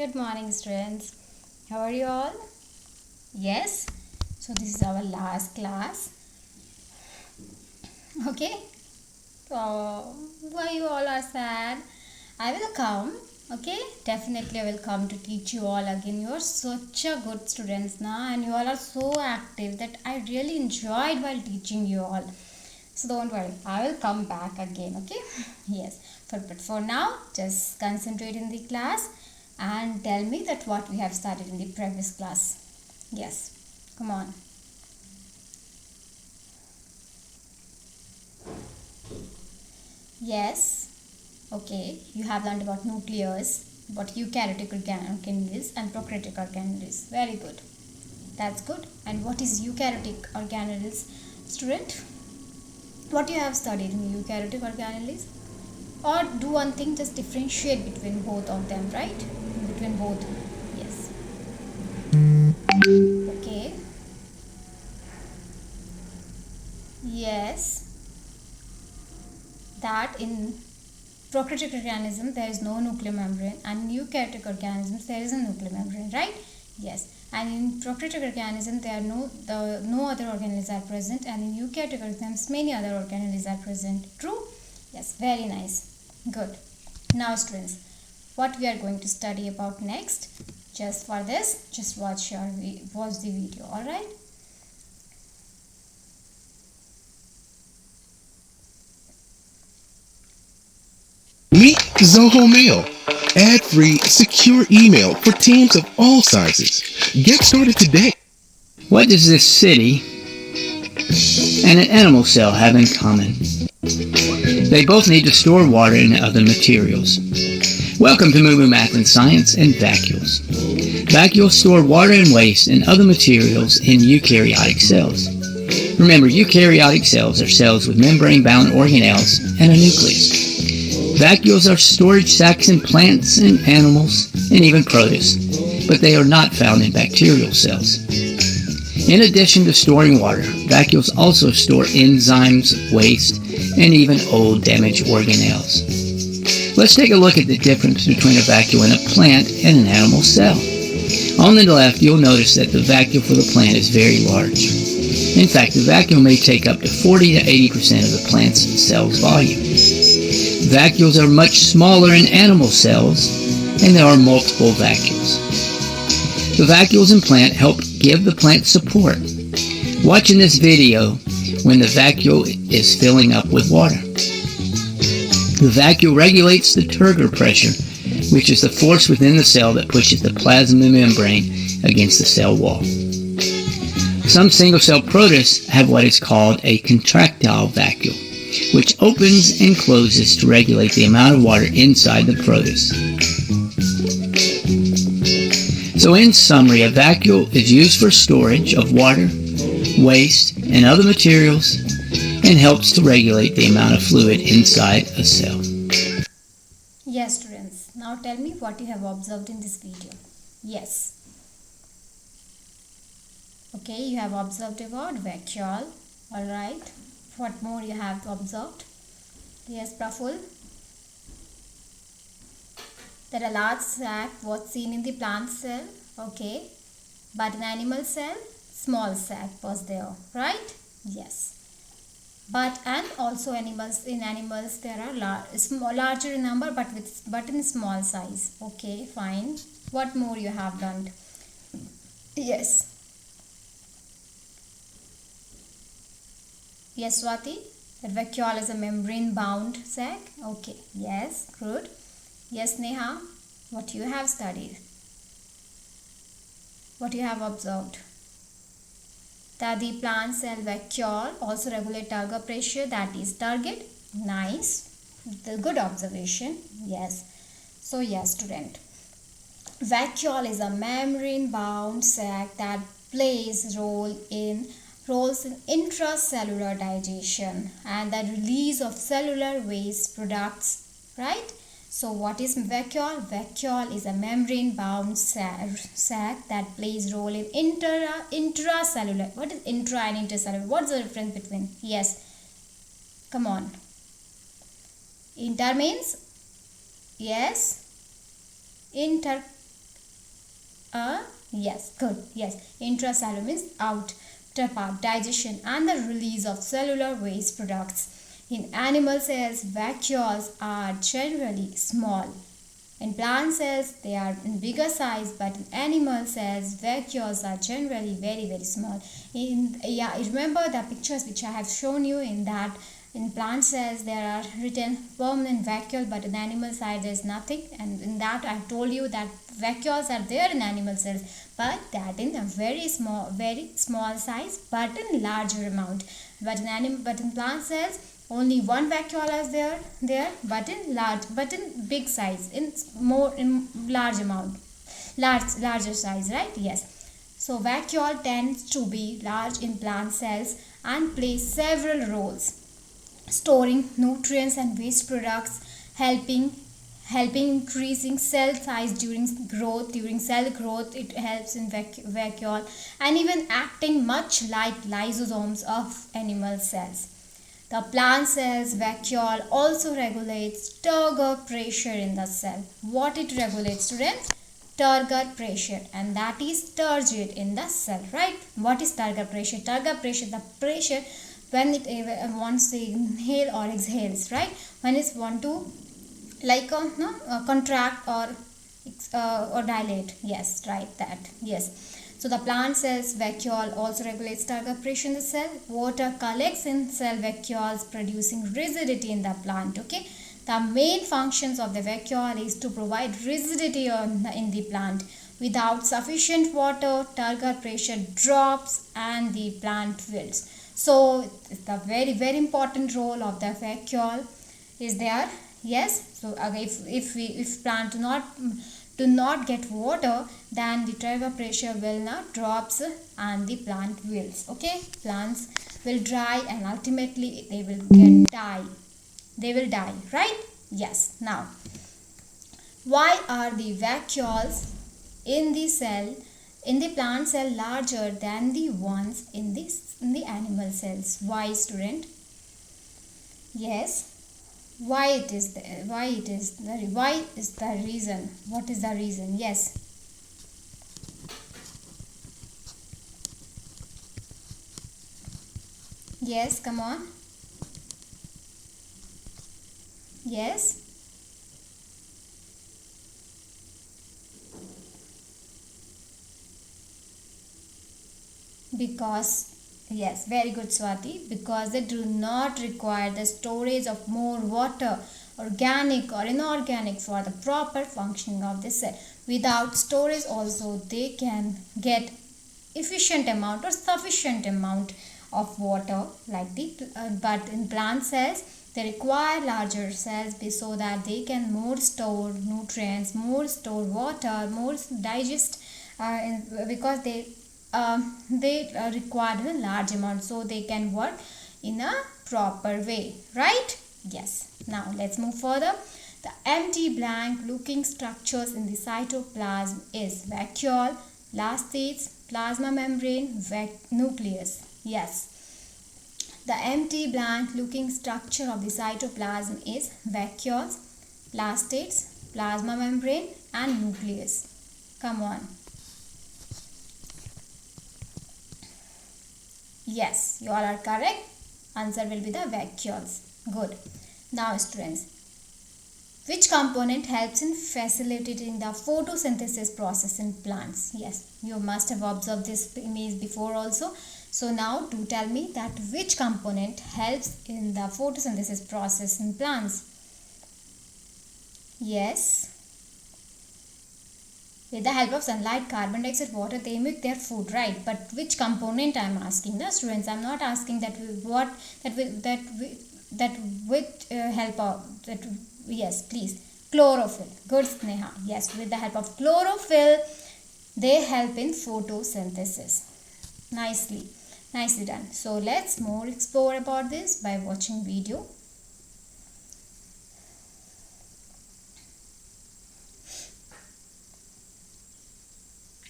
Good morning, students. How are you all? Yes. So this is our last class. Okay. Why you all are sad? I will come. Okay. Definitely, I will come to teach you all again. You are such a good students now, and you all are so active that I really enjoyed while teaching you all. So don't worry. I will come back again. Okay. Yes. But for now, just concentrate in the class and tell me that what we have started in the previous class. Yes, come on. Yes, okay, you have learned about nucleus, about eukaryotic organelles and prokaryotic organelles. Very good. That's good. And what is eukaryotic organelles, student? What you have studied in eukaryotic organelles? Or do one thing, just differentiate between both of them, right? Between both. Yes. Okay. Yes. That in prokaryotic organism there is no nuclear membrane, and in eukaryotic organisms there is a nuclear membrane, right? Yes. And in prokaryotic organism there are no other organelles are present, and in eukaryotic organisms many other organelles are present. True? Yes. Very nice. Good. Now students, what we are going to study about next? Just for this, just watch the video. All right. Meet Zoho Mail. Ad-free, secure email for teams of all sizes. Get started today. What does this city and an animal cell have in common? They both need to store water and other materials. Welcome to Moo Math and Science and Vacuoles. Vacuoles store water and waste and other materials in eukaryotic cells. Remember, eukaryotic cells are cells with membrane-bound organelles and a nucleus. Vacuoles are storage sacs in plants and animals and even protists, but they are not found in bacterial cells. In addition to storing water, vacuoles also store enzymes, waste, and even old damaged organelles. Let's take a look at the difference between a vacuole in a plant and an animal cell. On the left, you'll notice that the vacuole for the plant is very large. In fact, the vacuole may take up to 40 to 80% of the plant's cell's volume. Vacuoles are much smaller in animal cells, and there are multiple vacuoles. The vacuoles in plant help give the plant support. Watch in this video when the vacuole is filling up with water. The vacuole regulates the turgor pressure, which is the force within the cell that pushes the plasma membrane against the cell wall. Some single-cell protists have what is called a contractile vacuole, which opens and closes to regulate the amount of water inside the protist. So in summary, a vacuole is used for storage of water, waste, and other materials, and helps to regulate the amount of fluid inside a cell. Yes, students. Now tell me what you have observed in this video. Yes. Okay, you have observed about vacuole. Alright. What more you have observed? Yes, Praful. That a large sac was seen in the plant cell. Okay. But in animal cell, small sac was there. Right? Yes. But and also in animals there are larger in number but in small size. Okay, fine. What more you have done? Yes. Yes, Swati? That vacuole is a membrane-bound sac? Okay. Yes, good. Yes, Neha? What you have studied? What you have observed? That the plant cell vacuole also regulate turgor pressure, that is target. Nice. The good observation. Yes. So, yes, student. Vacuole is a membrane-bound sac that plays roles in intracellular digestion and the release of cellular waste products, right? So what is vacuole? Vacuole is a membrane-bound sac that plays role in intracellular. What is intra and intercellular? What's the difference between? Yes. Come on. Inter means? Yes. Yes, good. Yes, intracellular means outer part, digestion and the release of cellular waste products. In animal cells, vacuoles are generally small. In plant cells, they are in bigger size, but in animal cells, vacuoles are generally very, very small. Remember the pictures which I have shown you in that. In plant cells, there are written permanent vacuole, but in animal side, there is nothing. And in that, I told you that vacuoles are there in animal cells, but that in a very small size, but in larger amount. But in plant cells, only one vacuole is there, but in big size, in large amount, larger size, right? Yes. So vacuole tends to be large in plant cells and play several roles, storing nutrients and waste products, helping increasing cell size during cell growth. It helps in vacuole, and even acting much like lysosomes of animal cells. The plant cell's vacuole also regulates turgor pressure in the cell. What it regulates, students? Turgor pressure, and that is turgid in the cell, right? What is turgor pressure? Turgor pressure, the pressure when it wants to inhale or exhales, right? When it want to contract or dilate. Yes, right, that. Yes. So the plant cell's vacuole also regulates turgor pressure in the cell. Water collects in cell vacuoles, producing rigidity in the plant. Okay. The main functions of the vacuole is to provide rigidity in the plant. Without sufficient water, turgor pressure drops and the plant wilts. So the very, very important role of the vacuole is there. Yes. So if plant do not get water, then the turgor pressure will not drops and the plant wilts. Okay, plants will dry and ultimately they will die. They will die, right? Yes. Now, why are the vacuoles in the plant cell larger than the ones in the animal cells? Why, student? Yes. Why is the reason? What is the reason? Yes. Yes, come on. Yes. Because, yes, very good, Swati. Because they do not require the storage of more water, organic or inorganic, for the proper functioning of the cell. Without storage also, they can get efficient amount or sufficient amount of water but in plant cells they require larger cells so that they can more store nutrients, more store water, more digest because they require a large amount, so they can work in a proper way, right? Yes. Now let's move further. The empty blank looking structures in the cytoplasm is vacuole, elastates, plasma membrane, nucleus. Yes. The empty blank looking structure of the cytoplasm is vacuoles, elastates, plasma membrane and nucleus. Come on. Yes, you all are correct. Answer will be the vacuoles. Good. Now students, which component helps in facilitating the photosynthesis process in plants? Yes, you must have observed this image before also. So now do tell me that which component helps in the photosynthesis process in plants? Yes. With the help of sunlight, carbon dioxide, water, they make their food, right? But which component I am asking? The students, I am not asking that yes, please. Chlorophyll. Good, Sneha. Yes, with the help of chlorophyll, they help in photosynthesis. Nicely done. So let's more explore about this by watching video.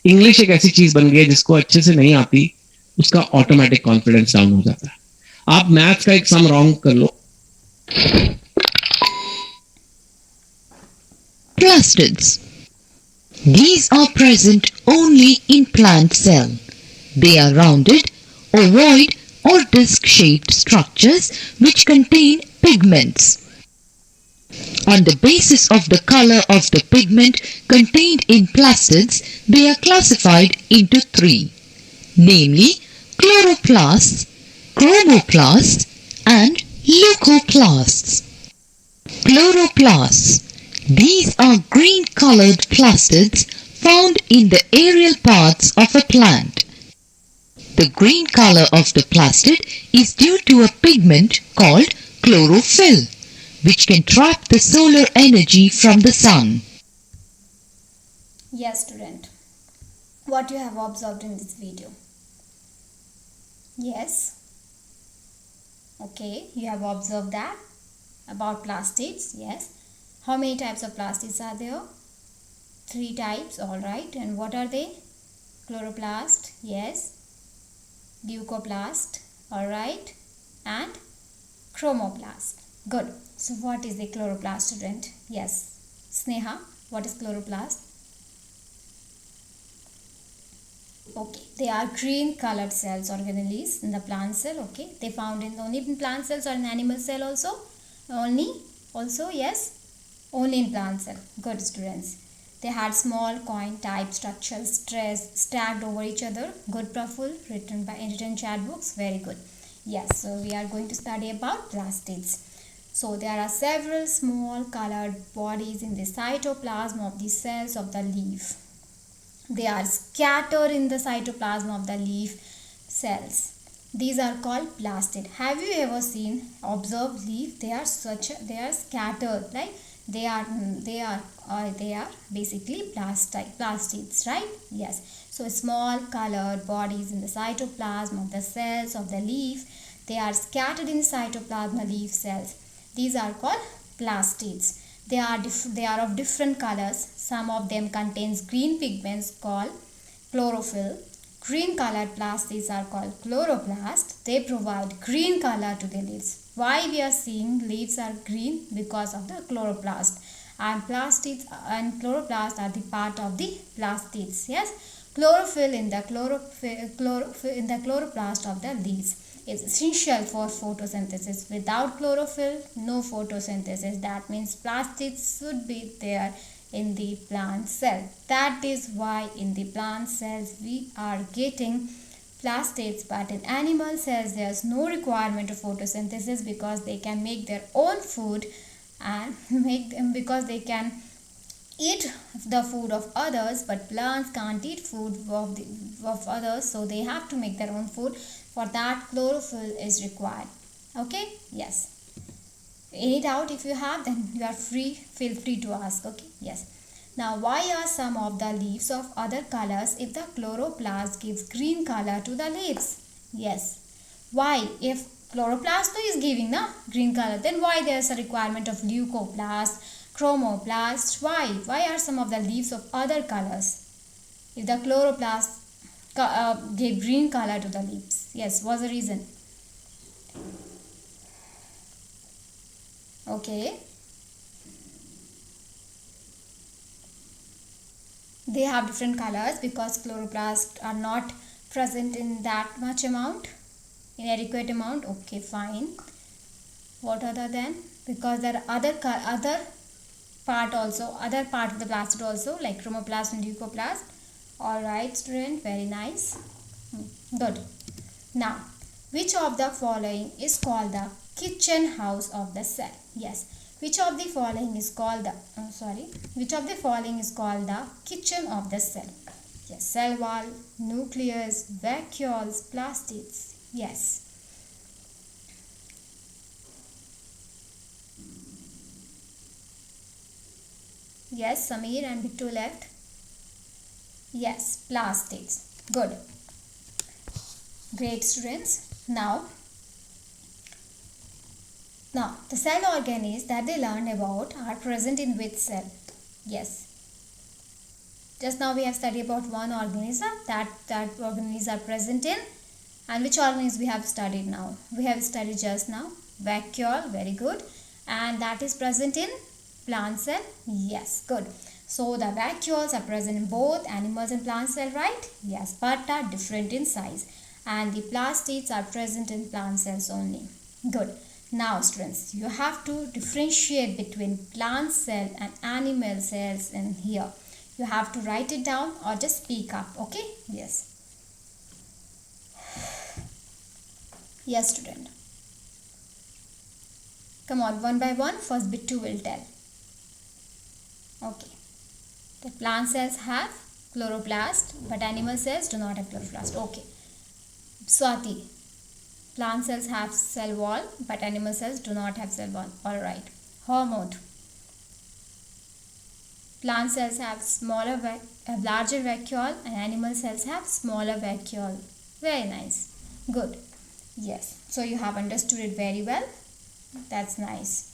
English एक ऐसी चीज बन गई है जिसको अच्छे से नहीं आती, उसका ऑटोमेटिक कॉन्फिडेंस डाउन हो जाता है. आप मैथ्स का एक सम रॉन्ग कर लो. Plastids. These are present only in plant cell. They are rounded, ovoid or disc-shaped structures which contain pigments. On the basis of the color of the pigment contained in plastids, they are classified into three, namely chloroplasts, chromoplasts, and leucoplasts. Chloroplasts. These are green-colored plastids found in the aerial parts of a plant. The green color of the plastid is due to a pigment called chlorophyll, which can trap the solar energy from the sun. Yes, student. What you have observed in this video? Yes. Okay, you have observed that about plastids. Yes. How many types of plastids are there? 3 types. All right. And what are they? Chloroplast. Yes. Leucoplast. All right. And chromoplast. Good. So what is the chloroplast, student? Yes. Sneha, what is chloroplast? Okay, they are green colored cells organelles in the plant cell. Okay, they found in only in plant cells or in animal cell also? Only? Also, yes? Only in plant cell. Good, students. They had small coin type structures stacked over each other. Good, Praful. Written in chat books. Very good. Yes, so we are going to study about plastids. So there are several small colored bodies in the cytoplasm of the cells of the leaf. They are scattered in the cytoplasm of the leaf cells. These are called plastid. Have you ever observed leaf? They are scattered, right? They are basically plastids, right? Yes. So small colored bodies in the cytoplasm of the cells of the leaf. They are scattered in the cytoplasm of leaf cells. These are called plastids. They are of different colors. Some of them contains green pigments called chlorophyll. Green colored plastids are called chloroplast. They provide green color to the leaves. Why we are seeing leaves are green? Because of the chloroplast. And plastids and chloroplast are the part of the plastids. Yes, chlorophyll in the chloroplast of the leaves is essential for photosynthesis. Without chlorophyll, no photosynthesis. That means plastids should be there in the plant cell. That is why in the plant cells we are getting plastids, but in animal cells there is no requirement of photosynthesis because they can make their own food and because they can eat the food of others, but plants can't eat food of others, so they have to make their own food. For that, chlorophyll is required. Okay? Yes. Any doubt if you have, then you are feel free to ask. Okay? Yes. Now, why are some of the leaves of other colors if the chloroplast gives green color to the leaves? Yes. Why? If chloroplast is giving the green color, then why there is a requirement of leucoplast, chromoplast? Why are some of the leaves of other colors if the chloroplast gave green color to the leaves? Yes, what's the reason? Okay. They have different colors because chloroplasts are not present in that much amount, in adequate amount. Okay, fine. What other then? Because there are other part of the plastid also, like chromoplast and leucoplast. Alright, student, very nice. Good. Now, which of the following is called the kitchen house of the cell? Yes. Which of the following is called the kitchen of the cell? Yes. Cell wall, nucleus, vacuoles, plastids. Yes. Yes, Samir and Bittu left. Yes, plastids. Good. Great, students. Now, the cell organelles that they learned about are present in which cell? Yes. Just now we have studied about one organism that organelles are present in. And which organelles we have studied now? We have studied just now. Vacuole, very good. And that is present in plant cell? Yes, good. So the vacuoles are present in both animals and plant cell, right? Yes, but are different in size. And the plastids are present in plant cells only. Good. Now students, you have to differentiate between plant cell and animal cells in here. You have to write it down or just speak up, okay? Yes. Yes, student. Come on, one by one. First bit 2 will tell. Okay. The plant cells have chloroplast, but animal cells do not have chloroplast. Okay. Swati. Plant cells have cell wall, but animal cells do not have cell wall. Alright. Hormone. Plant cells have larger vacuole and animal cells have smaller vacuole. Very nice. Good. Yes. So you have understood it very well. That's nice.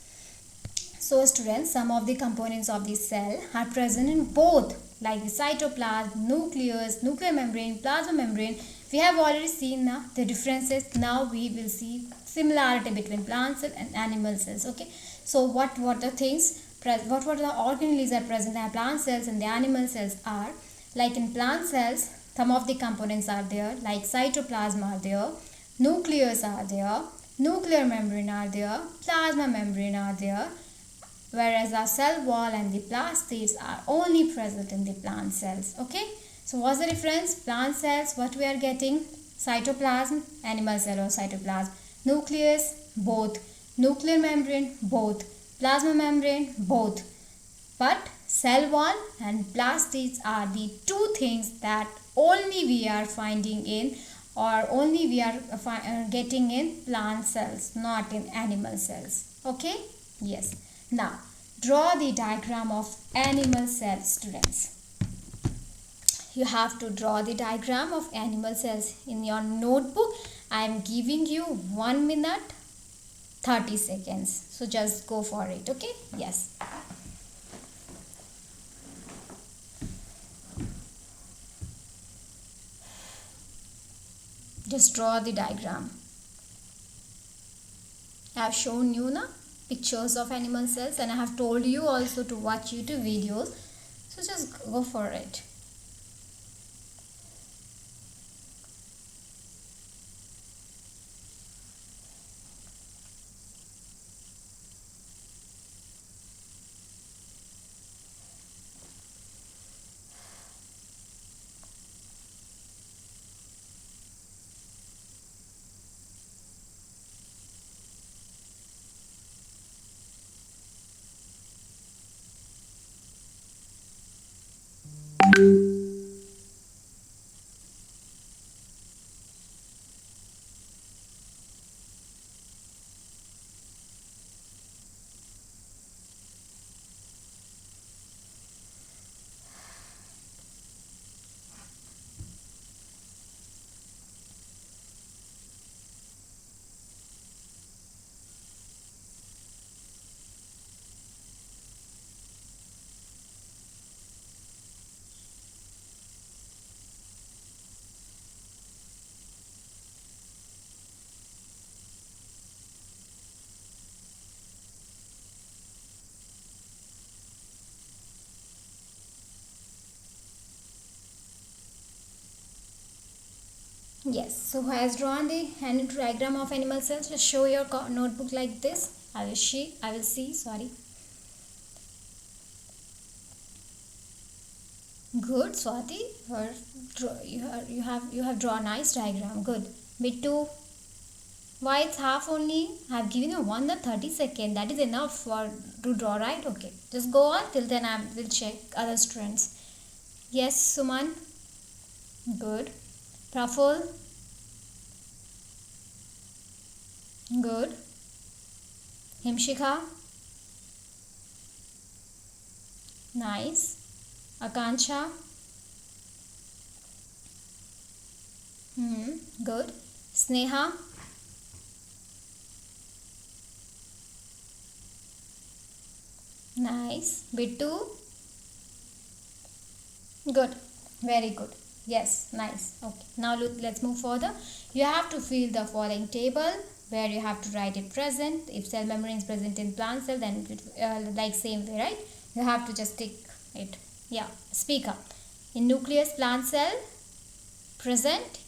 So students, some of the components of the cell are present in both, like the cytoplasm, nucleus, nuclear membrane, plasma membrane. We have already seen now the differences. Now we will see similarity between plant cell and animal cells. Okay. So what the things, what the organelles are present in the plant cells and the animal cells are? Like in plant cells, some of the components are there, like cytoplasm are there, nucleus are there, nuclear membrane are there, plasma membrane are there, whereas the cell wall and the plastids are only present in the plant cells. Okay, so what's the difference? Plant cells, what we are getting? Cytoplasm, animal cell or cytoplasm, nucleus, both, nuclear membrane, both, plasma membrane, both. But cell wall and plastids are the two things that only we are finding in, or only we are getting in plant cells, not in animal cells. Okay? Yes. Now, draw the diagram of animal cells, students. You have to draw the diagram of animal cells in your notebook. I am giving you 1 minute 30 seconds. So just go for it. Okay? Yes. Just draw the diagram. I have shown you now pictures of animal cells, and I have told you also to watch YouTube videos. So just go for it. Yes, so who has drawn the diagram of animal cells? Just show your notebook like this. I will see. Sorry. Good, Swati. You have drawn a nice diagram. Good. Bit 2. Why it's half only? I have given you 1 to 30 seconds. That is enough to draw, right? Okay. Just go on. Till then I will check other students. Yes, Suman. Good. Praful. Good. Himshikha. Nice. Akanksha. Good. Sneha. Nice. Bittu. Good. Very good. Yes, nice. Okay. Now let's move further. You have to fill the following table where you have to write it present. If cell membrane is present in plant cell, then it like same way, right? You have to just tick it. Yeah, speak up. In nucleus, plant cell, present.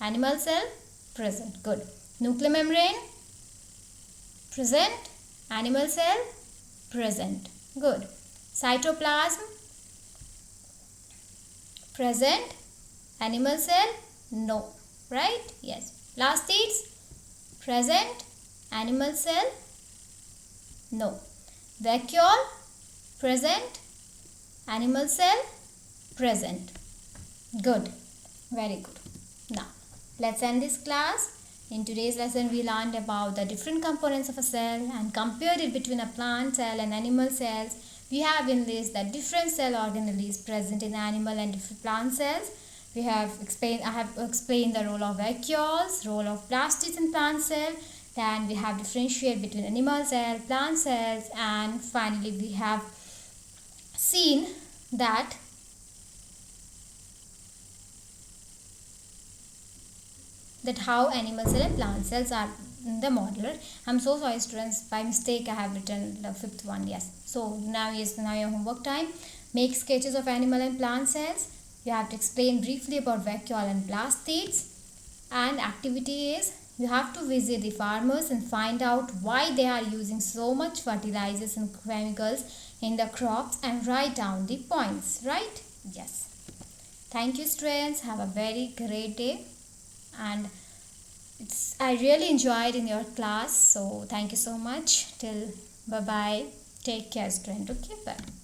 Animal cell, present. Good. Nuclear membrane, present. Animal cell, present. Good. Cytoplasm, present. Animal cell, no. Right? Yes. Blastoids, present. Animal cell, no. Vacuole, present. Animal cell, present. Good. Very good. Now, let's end this class. In today's lesson, we learned about the different components of a cell and compared it between a plant cell and animal cells. We have enlisted that different cell organelles present in animal and different plant cells. I have explained the role of vacuoles, role of blastoids in plant cell. Then we have differentiated between animal cell, plant cells, and finally we have seen that how animal cell and plant cells are in the modeler. I'm so sorry students, by mistake I have written the fifth one. Yes, so now your homework time. Make sketches of animal and plant cells. You have to explain briefly about vacuole and blastoids, and activity is you have to visit the farmers and find out why they are using so much fertilizers and chemicals in the crops and write down the points. Right? Yes. Thank you students. Have a very great day, and I really enjoyed in your class, so thank you so much. Till bye bye. Take care student. Okay, bye.